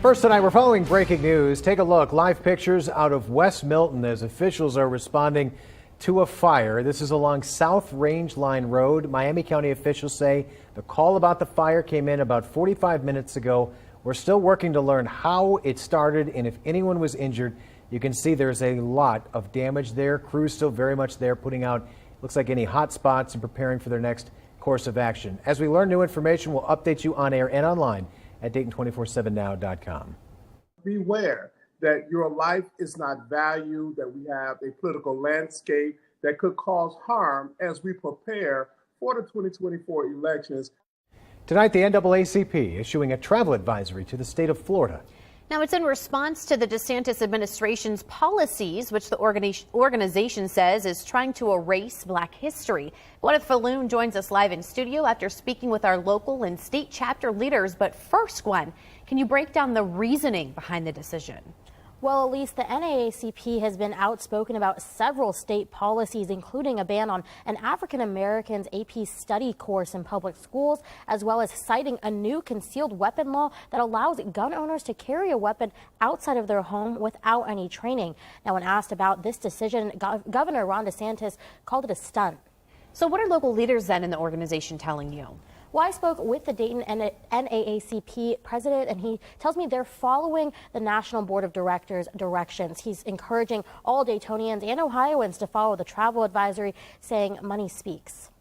First tonight, we're following breaking news. Take a look. Live pictures out of West Milton as officials are responding to a fire. This is along South Range Line Road. Miami County officials say the call about the fire came in about 45 minutes ago. We're still working to learn how it started and if anyone was injured. You can see there's a lot of damage there. Crews still very much there, putting out, looks like, any hot spots and preparing for their next course of action. As we learn new information, we'll update you on air and online at Dayton247now.com. Beware that your life is not valued, that we have a political landscape that could cause harm as we prepare for the 2024 elections. Tonight, the NAACP issuing a travel advisory to the state of Florida. Now, it's in response to the DeSantis administration's policies, which the organization says is trying to erase Black history. Gwyneth Falloon joins us live in studio after speaking with our local and state chapter leaders. But first, Gwen, can you break down the reasoning behind the decision? Well, Elise, the NAACP has been outspoken about several state policies, including a ban on an African Americans AP study course in public schools, as well as citing a new concealed weapon law that allows gun owners to carry a weapon outside of their home without any training. Now, when asked about this decision, Governor Ron DeSantis called it a stunt. So what are local leaders then in the organization telling you? Well, I spoke with the Dayton NAACP president, and he tells me they're following the National Board of Directors' directions. He's encouraging all Daytonians and Ohioans to follow the travel advisory, saying money speaks.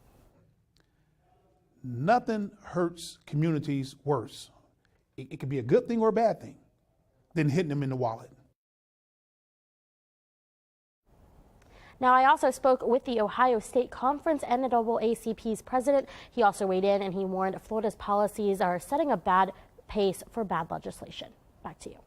Nothing hurts communities worse. It could be a good thing or a bad thing than hitting them in the wallet. Now, I also spoke with the Ohio State Conference NAACP's president. He also weighed in and he warned Florida's policies are setting a bad pace for bad legislation. Back to you.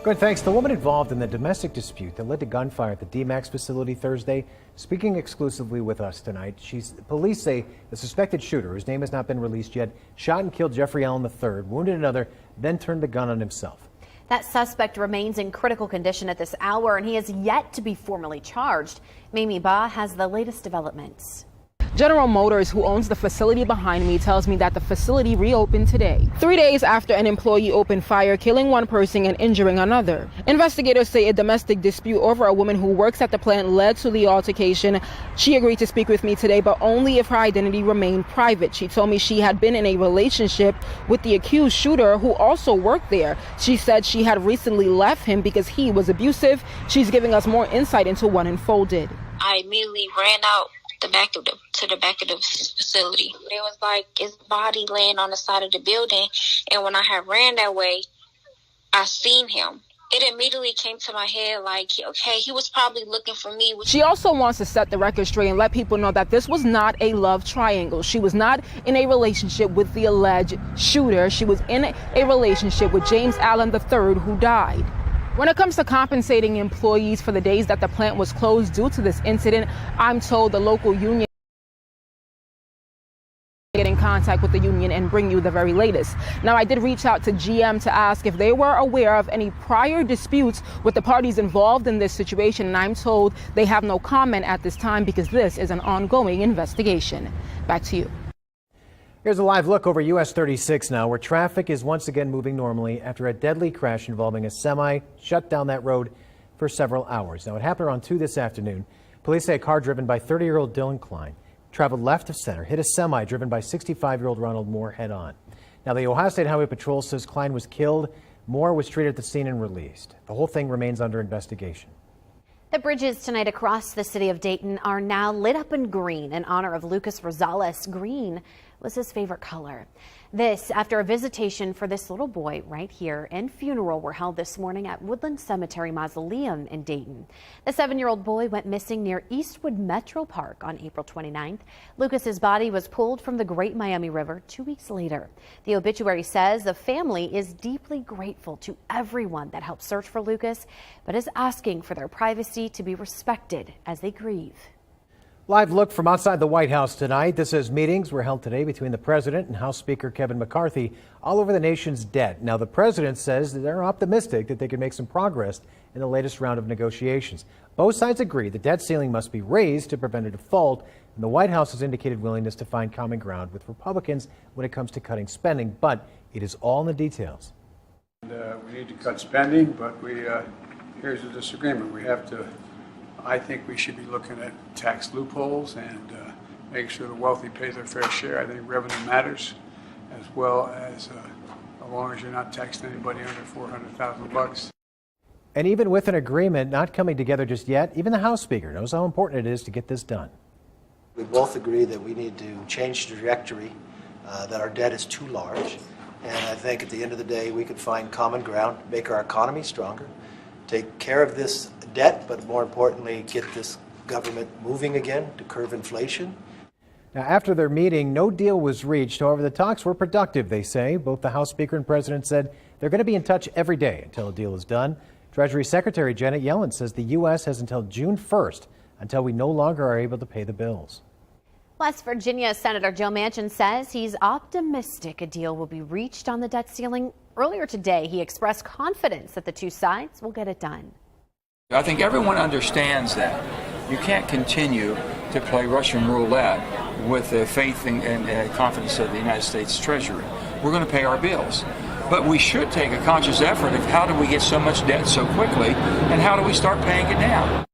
Good, thanks. The woman involved in the domestic dispute that led to gunfire at the D-Max facility Thursday, speaking exclusively with us tonight. Police say the suspected shooter, whose name has not been released yet, shot and killed Jeffrey Allen III, wounded another, then turned the gun on himself. That suspect remains in critical condition at this hour, and he has yet to be formally charged. Mamie Ba has the latest developments. General Motors, who owns the facility behind me, tells me that the facility reopened today, 3 days after an employee opened fire, killing one person and injuring another. Investigators say a domestic dispute over a woman who works at the plant led to the altercation. She agreed to speak with me today, but only if her identity remained private. She told me she had been in a relationship with the accused shooter, who also worked there. She said she had recently left him because he was abusive. She's giving us more insight into what unfolded. I immediately ran out to the back of the facility. There was like his body laying on the side of the building, and when I had ran that way, I seen him. It immediately came to my head like, okay, he was probably looking for me. She also wants to set the record straight and let people know that this was not a love triangle. She was not in a relationship with the alleged shooter. She was in a relationship with James Allen III, who died. When it comes to compensating employees for the days that the plant was closed due to this incident, I'm told the local union get in contact with the union and bring you the very latest. Now, I did reach out to GM to ask if they were aware of any prior disputes with the parties involved in this situation, and I'm told they have no comment at this time because this is an ongoing investigation. Back to you. Here's a live look over US 36 now, where traffic is once again moving normally after a deadly crash involving a semi shut down that road for several hours. Now, it happened around 2 this afternoon. Police say a car driven by 30-year-old Dylan Klein traveled left of center, hit a semi driven by 65-year-old Ronald Moore head on. Now, the Ohio State Highway Patrol says Klein was killed. Moore was treated at the scene and released. The whole thing remains under investigation. The bridges tonight across the city of Dayton are now lit up in green in honor of Lucas Rosales. Green was his favorite color. This after a visitation for this little boy right here and funeral were held this morning at Woodland Cemetery Mausoleum in Dayton. The 7-year-old boy went missing near Eastwood Metro Park on April 29th. Lucas's body was pulled from the Great Miami River 2 weeks later. The obituary says the family is deeply grateful to everyone that helped search for Lucas, but is asking for their privacy to be respected as they grieve. Live look from outside the White House tonight. This says meetings were held today between the president and House Speaker Kevin McCarthy all over the nation's debt. Now, the president says that they're optimistic that they can make some progress in the latest round of negotiations. Both sides agree the debt ceiling must be raised to prevent a default, and the White House has indicated willingness to find common ground with Republicans when it comes to cutting spending, but it is all in the details. We need to cut spending, but here's a disagreement. I think we should be looking at tax loopholes and making sure the wealthy pay their fair share. I think revenue matters, as well as long as you're not taxing anybody under $400,000. And even with an agreement not coming together just yet, even the House Speaker knows how important it is to get this done. We both agree that we need to change the trajectory, that our debt is too large. And I think at the end of the day, we could find common ground, make our economy stronger, take care of this debt, but more importantly, get this government moving again to curb inflation. Now, after their meeting, no deal was reached. However, the talks were productive, they say. Both the House Speaker and President said they're going to be in touch every day until a deal is done. Treasury Secretary Janet Yellen says the U.S. has until June 1st until we no longer are able to pay the bills. West Virginia Senator Joe Manchin says he's optimistic a deal will be reached on the debt ceiling. Earlier today, he expressed confidence that the two sides will get it done. I think everyone understands that. You can't continue to play Russian roulette with the faith and confidence of the United States Treasury. We're going to pay our bills. But we should take a conscious effort of how do we get so much debt so quickly and how do we start paying it down.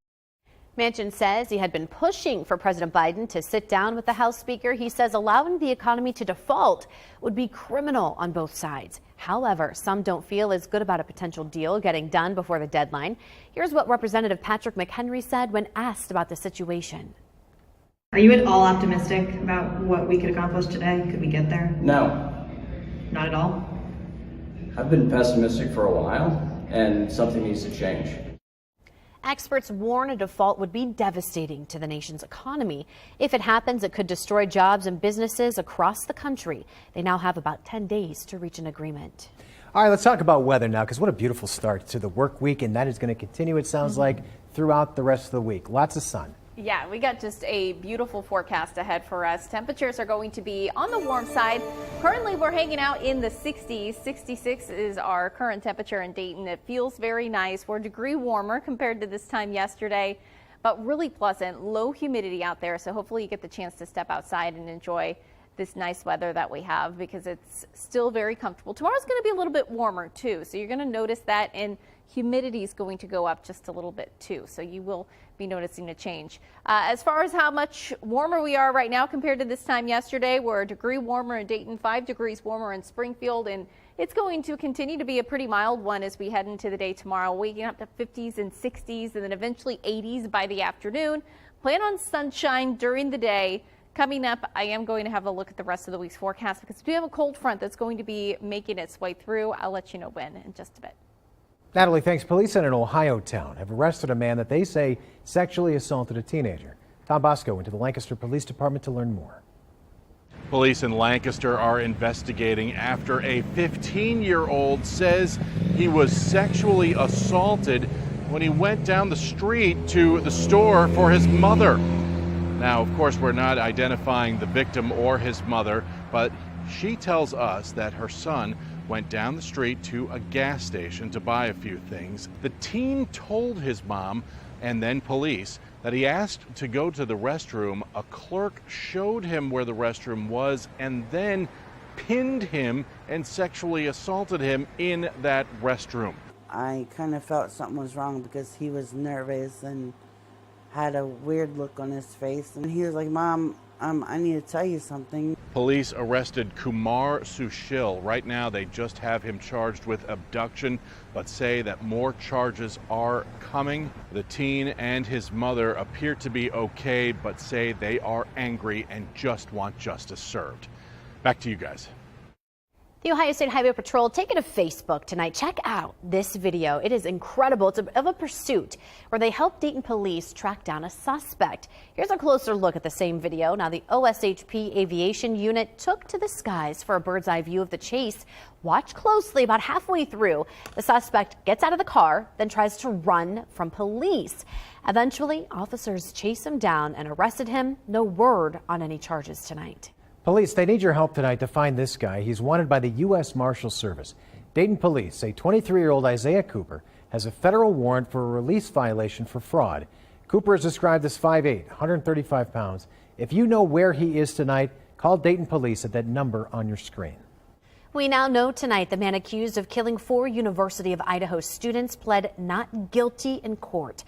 Manchin says he had been pushing for President Biden to sit down with the House Speaker. He says allowing the economy to default would be criminal on both sides. However, some don't feel as good about a potential deal getting done before the deadline. Here's what Representative Patrick McHenry said when asked about the situation. Are you at all optimistic about what we could accomplish today? Could we get there? No. Not at all? I've been pessimistic for a while, and something needs to change. Experts warn a default would be devastating to the nation's economy. If it happens, it could destroy jobs and businesses across the country. They now have about 10 days to reach an agreement. All right, let's talk about weather now, because what a beautiful start to the work week, and that is going to continue, it sounds like, throughout the rest of the week. Lots of sun. Yeah, we got just a beautiful forecast ahead for us. Temperatures are going to be on the warm side. Currently, we're hanging out in the 60s. 66 is our current temperature in Dayton. It feels very nice. We're a degree warmer compared to this time yesterday, but really pleasant. Low humidity out there, so hopefully you get the chance to step outside and enjoy this nice weather that we have because it's still very comfortable. Tomorrow's going to be a little bit warmer too, so you're going to notice that, and humidity is going to go up just a little bit too, so you will be noticing a change. As far as how much warmer we are right now compared to this time yesterday, we're a degree warmer in Dayton, 5 degrees warmer in Springfield, and it's going to continue to be a pretty mild one as we head into the day tomorrow, waking up to 50s and 60s and then eventually 80s by the afternoon. Plan on sunshine during the day. Coming up, I am going to have a look at the rest of the week's forecast because we have a cold front that's going to be making its way through. I'll let you know when in just a bit. Natalie, thanks. Police in an Ohio town have arrested a man that they say sexually assaulted a teenager. Tom Bosco went to the Lancaster Police Department to learn more. Police in Lancaster are investigating after a 15-year-old says he was sexually assaulted when he went down the street to the store for his mother. Now, of course, we're not identifying the victim or his mother, but she tells us that her son went down the street to a gas station to buy a few things. The teen told his mom and then police that he asked to go to the restroom. A clerk showed him where the restroom was and then pinned him and sexually assaulted him in that restroom. I kind of felt something was wrong because he was nervous and had a weird look on his face. And he was like, "Mom, I need to tell you something." Police arrested Kumar Sushil. Right now, they just have him charged with abduction, but say that more charges are coming. The teen and his mother appear to be okay, but say they are angry and just want justice served. Back to you guys. The Ohio State Highway Patrol taking to Facebook tonight. Check out this video. It is incredible. It's of a pursuit where they help Dayton police track down a suspect. Here's a closer look at the same video. Now, the OSHP Aviation Unit took to the skies for a bird's eye view of the chase. Watch closely. About halfway through, the suspect gets out of the car, then tries to run from police. Eventually, officers chase him down and arrested him. No word on any charges tonight. Police, they need your help tonight to find this guy. He's wanted by the U.S. Marshal Service. Dayton police say 23-year-old Isaiah Cooper has a federal warrant for a release violation for fraud. Cooper is described as 5'8", 135 pounds. If you know where he is tonight, call Dayton police at that number on your screen. We now know tonight the man accused of killing 4 University of Idaho students pled not guilty in court.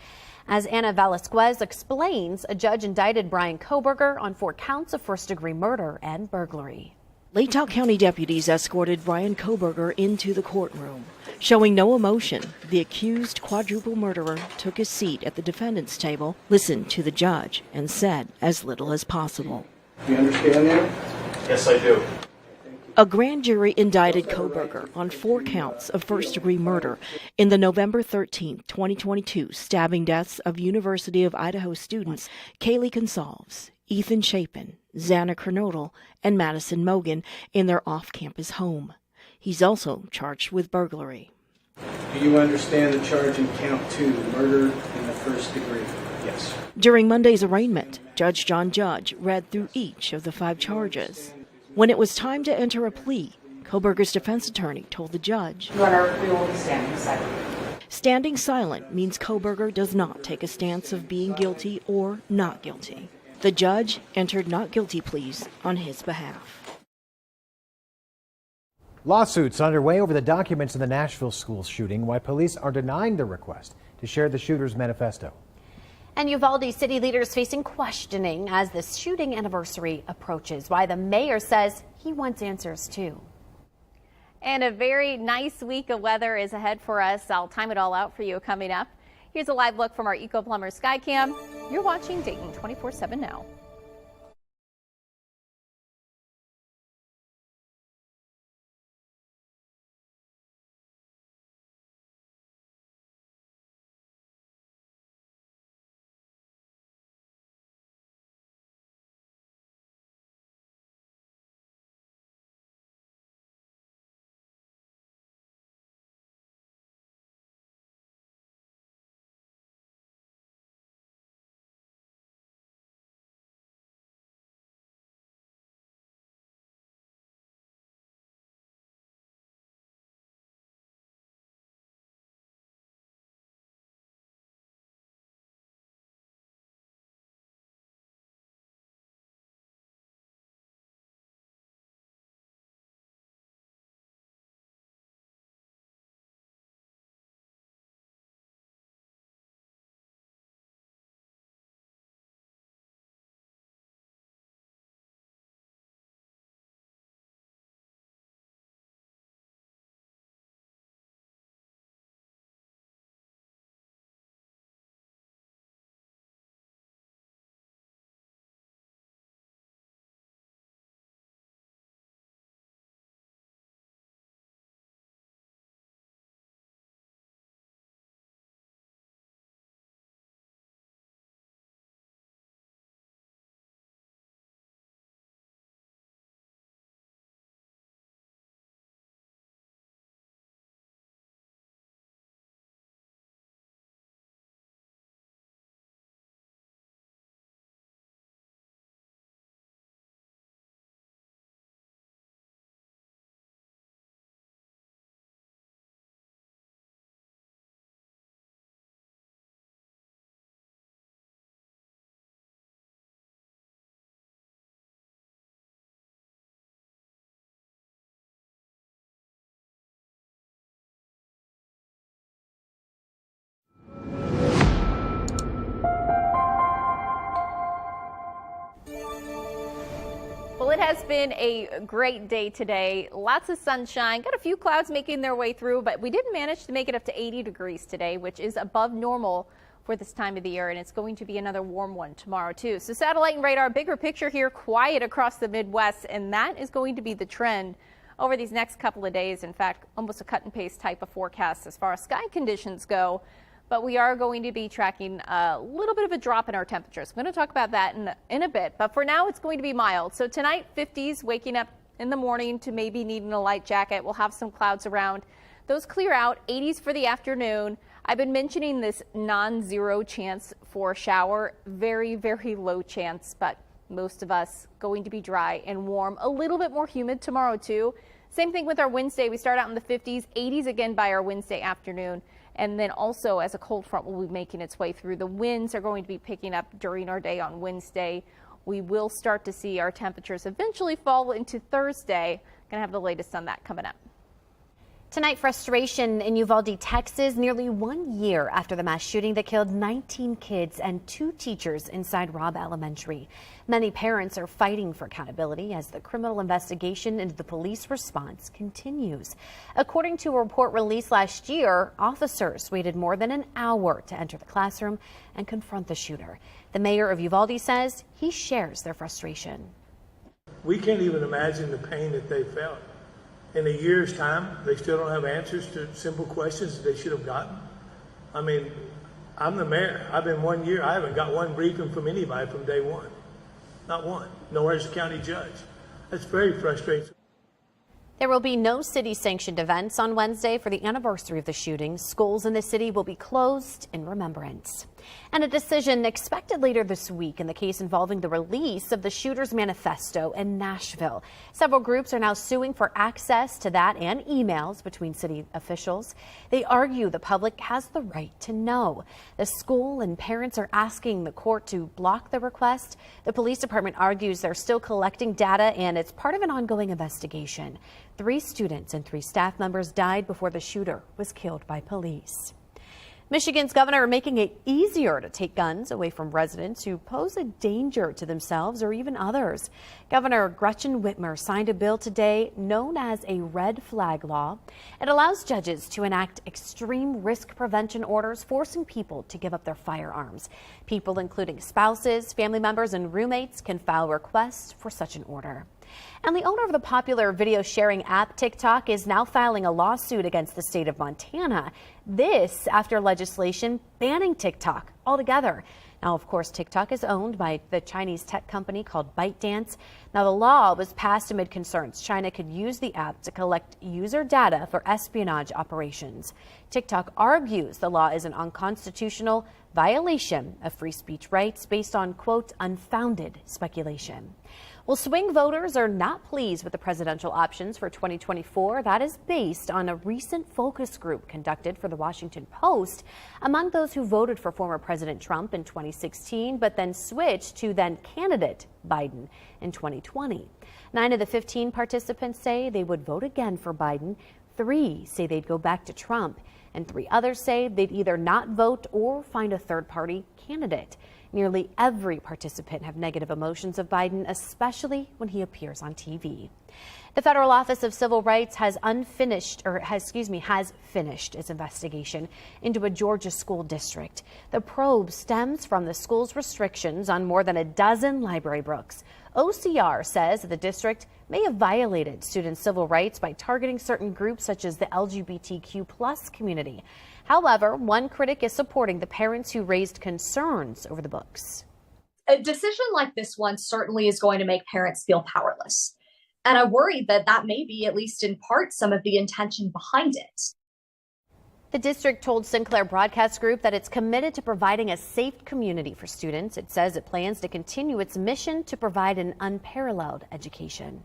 As Anna Velasquez explains, a judge indicted Brian Kohberger on 4 counts of first-degree murder and burglary. Latah County deputies escorted Brian Kohberger into the courtroom. Showing no emotion, the accused quadruple murderer took his seat at the defendant's table, listened to the judge, and said as little as possible. Do you understand that? Yes, I do. A grand jury indicted Kohberger on 4 counts of first-degree murder in the November 13, 2022 stabbing deaths of University of Idaho students Kaylee Consalves, Ethan Chapin, Xana Kernodle, and Madison Mogan in their off-campus home. He's also charged with burglary. Do you understand the charge in count 2, murder in the first degree? Yes. During Monday's arraignment, Judge John Judge read through each of the 5 charges. When it was time to enter a plea, Kohberger's defense attorney told the judge, Your Honor, we will be standing silent. Standing silent means Kohberger does not take a stance of being guilty or not guilty. The judge entered not guilty pleas on his behalf. Lawsuits underway over the documents in the Nashville school shooting, why police are denying the request to share the shooter's manifesto. And Uvalde city leaders facing questioning as the shooting anniversary approaches, why the mayor says he wants answers too. And a very nice week of weather is ahead for us. I'll time it all out for you coming up. Here's a live look from our Eco Plumber Skycam. You're watching Dayton 24/7 now. Well, it has been a great day today. Lots of sunshine, got a few clouds making their way through, but we did manage to make it up to 80 degrees today, which is above normal for this time of the year, and it's going to be another warm one tomorrow too. So satellite and radar, bigger picture here, quiet across the Midwest, and that is going to be the trend over these next couple of days. In fact, almost a cut and paste type of forecast as far as sky conditions go. But we are going to be tracking a little bit of a drop in our temperatures. I'm going to talk about that in a bit. But for now, it's going to be mild. So tonight, 50s, waking up in the morning to maybe needing a light jacket. We'll have some clouds around. Those clear out. 80s for the afternoon. I've been mentioning this non-zero chance for a shower. Very, very low chance, but most of us going to be dry and warm. A little bit more humid tomorrow, too. Same thing with our Wednesday. We start out in the 50s, 80s again by our Wednesday afternoon. And then also as a cold front will be making its way through, the winds are going to be picking up during our day on Wednesday. We will start to see our temperatures eventually fall into Thursday, Going to have the latest on that coming up. Tonight, frustration in Uvalde, Texas, nearly 1 year after the mass shooting that killed 19 kids and 2 teachers inside Robb Elementary. Many parents are fighting for accountability as the criminal investigation into the police response continues. According to a report released last year, officers waited more than an hour to enter the classroom and confront the shooter. The mayor of Uvalde says he shares their frustration. We can't even imagine the pain that they felt. In a year's time, they still don't have answers to simple questions that they should have gotten. I mean, I'm the mayor. I've been 1 year. I haven't got one briefing from anybody from day one. Not one. Nor has the county judge. That's very frustrating. There will be no city-sanctioned events on Wednesday for the anniversary of the shooting. Schools in the city will be closed in remembrance. And a decision expected later this week in the case involving the release of the shooter's manifesto in Nashville. Several groups are now suing for access to that and emails between city officials. They argue the public has the right to know. The school and parents are asking the court to block the request. The police department argues they're still collecting data and it's part of an ongoing investigation. 3 students and 3 staff members died before the shooter was killed by police. Michigan's governor making it easier to take guns away from residents who pose a danger to themselves or even others. Governor Gretchen Whitmer signed a bill today known as a red flag law. It allows judges to enact extreme risk prevention orders forcing people to give up their firearms. People including spouses, family members, and roommates can file requests for such an order. And the owner of the popular video sharing app TikTok is now filing a lawsuit against the state of Montana. This after legislation banning TikTok altogether. Now, of course, TikTok is owned by the Chinese tech company called ByteDance. Now, the law was passed amid concerns China could use the app to collect user data for espionage operations. TikTok argues the law is an unconstitutional violation of free speech rights based on, quote, unfounded speculation. Well, swing voters are not pleased with the presidential options for 2024. That is based on a recent focus group conducted for the Washington Post among those who voted for former President Trump in 2016, but then switched to then candidate Biden in 2020. 9 of the 15 participants say they would vote again for Biden. 3 say they'd go back to Trump, and 3 others say they'd either not vote or find a third-party candidate. Nearly every participant have negative emotions of Biden, especially when he appears on TV. The Federal Office of Civil Rights has finished its investigation into a Georgia school district. The probe stems from the school's restrictions on more than a dozen library books. OCR says that the district may have violated students' civil rights by targeting certain groups such as the LGBTQ+ community. However, one critic is supporting the parents who raised concerns over the books. A decision like this one certainly is going to make parents feel powerless. And I worry that that may be, at least in part, some of the intention behind it. The district told Sinclair Broadcast Group that it's committed to providing a safe community for students. It says it plans to continue its mission to provide an unparalleled education.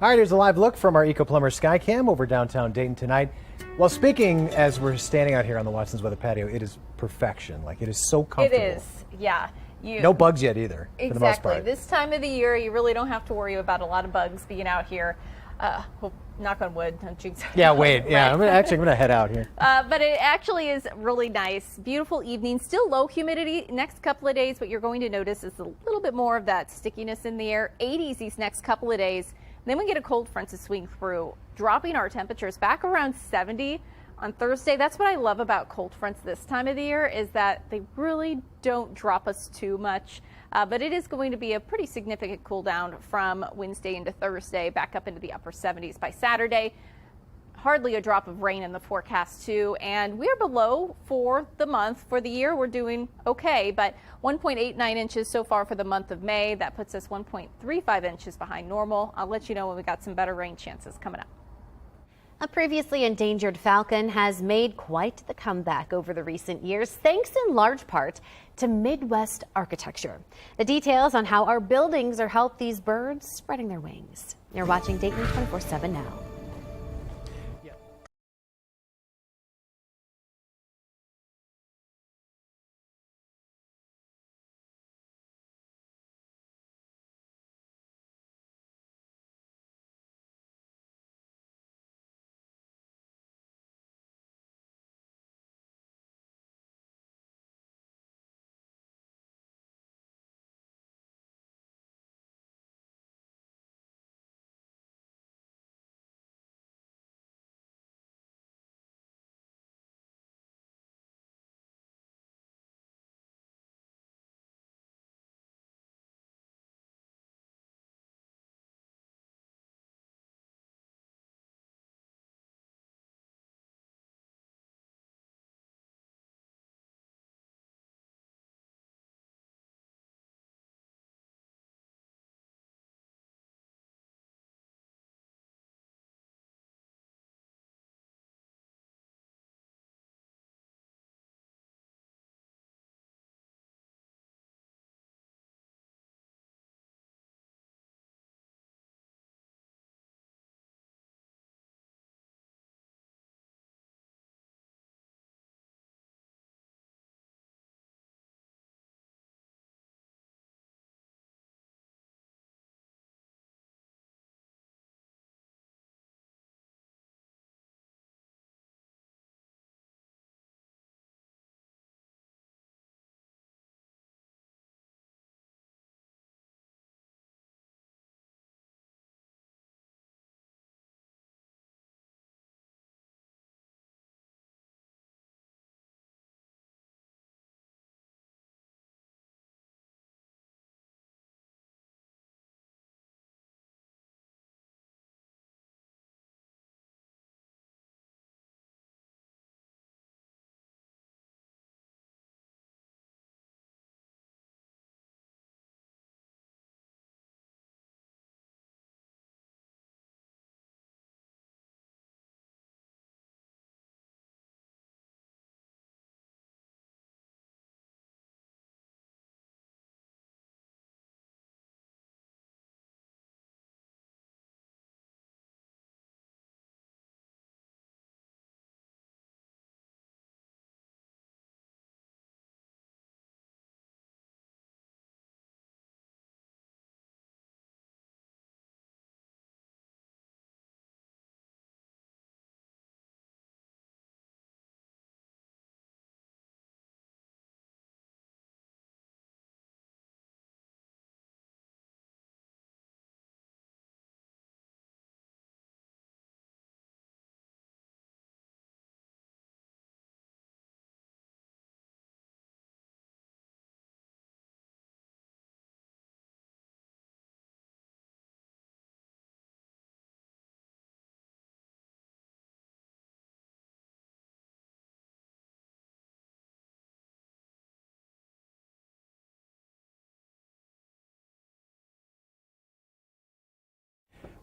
All right, here's a live look from our EcoPlumber Skycam over downtown Dayton tonight. Well, speaking as we're standing out here on the Watson's Weather patio, it is perfection. Like, it is so comfortable. It is, yeah. No bugs yet either, for the most part. This time of the year, you really don't have to worry about a lot of bugs being out here. Knock on wood. Yeah, wait. Yeah, I'm going to head out here. But it actually is really nice. Beautiful evening. Still low humidity next couple of days. What you're going to notice is a little bit more of that stickiness in the air. 80s these next couple of days. Then we get a cold front to swing through, dropping our temperatures back around 70 on Thursday. That's what I love about cold fronts this time of the year, is that they really don't drop us too much. But it is going to be a pretty significant cool down from Wednesday into Thursday, back up into the upper 70s by Saturday. Hardly a drop of rain in the forecast too, and we're below for the month. For the year, we're doing okay, but 1.89 inches so far for the month of May. That puts us 1.35 inches behind normal. I'll let you know when we got some better rain chances coming up. A previously endangered falcon has made quite the comeback over the recent years, thanks in large part to Midwest architecture. The details on how our buildings are helping these birds spreading their wings. You're watching Dayton 24/7 now.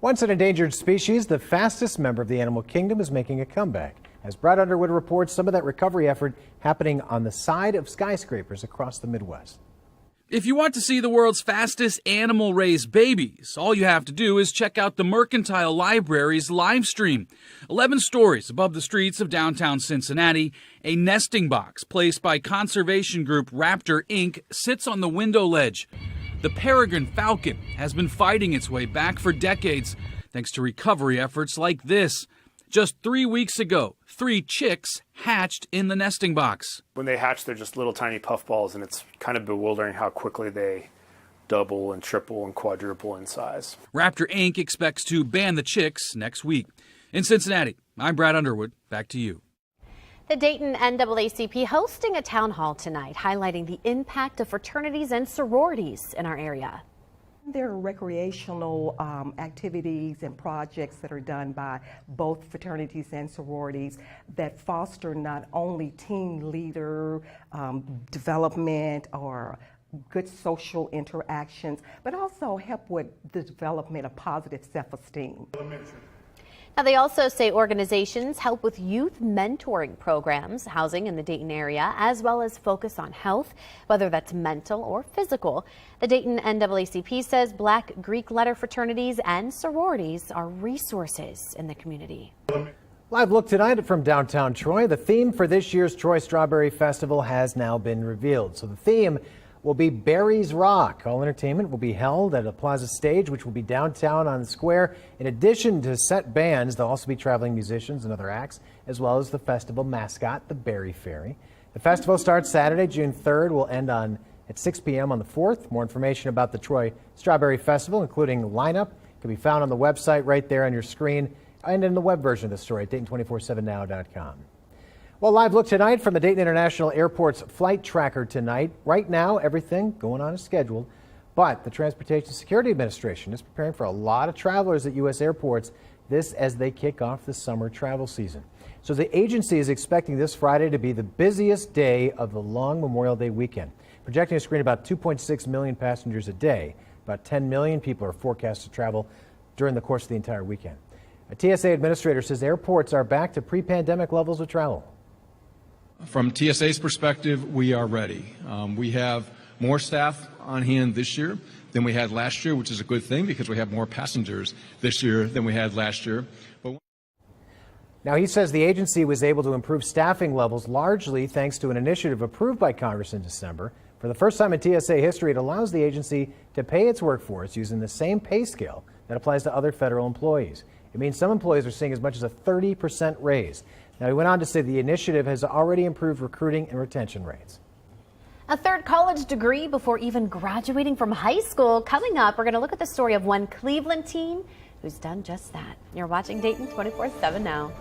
Once an endangered species, the fastest member of the animal kingdom is making a comeback. As Brad Underwood reports, some of that recovery effort happening on the side of skyscrapers across the Midwest. If you want to see the world's fastest animal-raised babies, all you have to do is check out the Mercantile Library's live stream. 11 stories above the streets of downtown Cincinnati, a nesting box placed by conservation group Raptor Inc. sits on the window ledge. The peregrine falcon has been fighting its way back for decades, thanks to recovery efforts like this. Just 3 weeks ago, 3 chicks hatched in the nesting box. When they hatch, they're just little tiny puffballs, and it's kind of bewildering how quickly they double and triple and quadruple in size. Raptor Inc. expects to ban the chicks next week. In Cincinnati, I'm Brad Underwood. Back to you. The Dayton NAACP hosting a town hall tonight, highlighting the impact of fraternities and sororities in our area. There are recreational activities and projects that are done by both fraternities and sororities that foster not only team leader development or good social interactions, but also help with the development of positive self-esteem. Now, they also say organizations help with youth mentoring programs, housing in the Dayton area, as well as focus on health, whether that's mental or physical. The Dayton NAACP says Black Greek letter fraternities and sororities are resources in the community. Live look tonight from downtown Troy. The theme for this year's Troy Strawberry Festival has now been revealed. So the theme will be Berries Rock. All entertainment will be held at a plaza stage, which will be downtown on the square. In addition to set bands, there'll also be traveling musicians and other acts, as well as the festival mascot, the Berry Fairy. The festival starts Saturday, June 3rd, will end at 6 p.m. on the 4th. More information about the Troy Strawberry Festival, including lineup, can be found on the website right there on your screen and in the web version of the story at Dayton247now.com. Well, live look tonight from the Dayton International Airport's flight tracker tonight. Right now, everything going on as scheduled, but the Transportation Security Administration is preparing for a lot of travelers at U.S. airports, this as they kick off the summer travel season. So the agency is expecting this Friday to be the busiest day of the long Memorial Day weekend, projecting to screen about 2.6 million passengers a day. About 10 million people are forecast to travel during the course of the entire weekend. A TSA administrator says airports are back to pre-pandemic levels of travel. From TSA's perspective, we are ready. We have more staff on hand this year than we had last year, which is a good thing because we have more passengers this year than we had last year. Now, he says the agency was able to improve staffing levels largely thanks to an initiative approved by Congress in December. For the first time in TSA history, it allows the agency to pay its workforce using the same pay scale that applies to other federal employees. It means some employees are seeing as much as a 30% raise. Now, he went on to say the initiative has already improved recruiting and retention rates. A third college degree before even graduating from high school. Coming up, we're going to look at the story of one Cleveland teen who's done just that. You're watching Dayton 24/7 now.